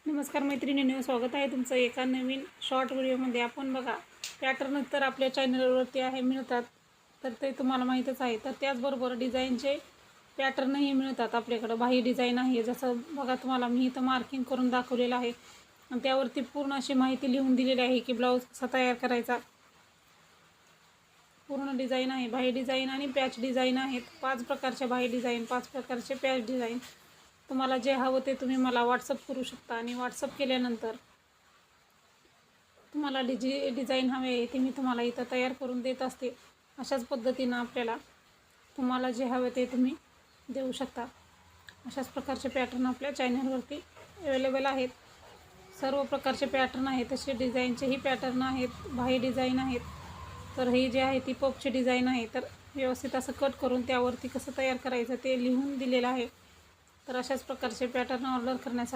नमस्कार मैत्रिणींनो, स्वागत आहे तुमचं एका नवीन शॉर्ट व्हिडिओमध्ये. आपण बघा, पॅटर्न तर आपल्या चॅनलवरती मिळतात, तर ते तुम्हाला माहीतच आहे. तर त्याचबरोबर डिझाईनचे पॅटर्नही मिळतात आपल्याकडं. बाही डिझाईन आहे, जसं बघा तुम्हाला मी इथं मार्किंग करून दाखवलेलं आहे आणि त्यावरती पूर्ण अशी माहिती लिहून दिलेली आहे की ब्लाऊज कसा तयार करायचा. पूर्ण डिझाईन आहे, बाही डिझाईन आणि पॅच डिझाईन आहेत. 5 प्रकारच्या बाही डिझाईन, 5 प्रकारचे पॅच डिझाईन. तुम्हाला जे हवं ते तुम्ही मला व्हॉट्सअप करू शकता आणि व्हॉट्सअप केल्यानंतर तुम्हाला डिझाईन हवे आहे ते मी तुम्हाला इथं तयार करून देत असते. अशाच पद्धतीनं आपल्याला तुम्हाला जे हवे ते तुम्ही देऊ शकता. अशाच प्रकारचे पॅटर्न आपल्या चॅनलवरती अवेलेबल आहेत. सर्व प्रकारचे पॅटर्न आहेत, तसे डिझाईनचेही पॅटर्न आहेत, बाही डिझाईन आहेत. तर ही जी आहे ती पफची डिझाईन आहे. तर व्यवस्थित असं कट करून त्यावरती कसं तयार करायचं ते लिहून दिलेलं आहे. तर अशाच प्रकारचे पॅटर्न ऑर्डर करण्यासाठी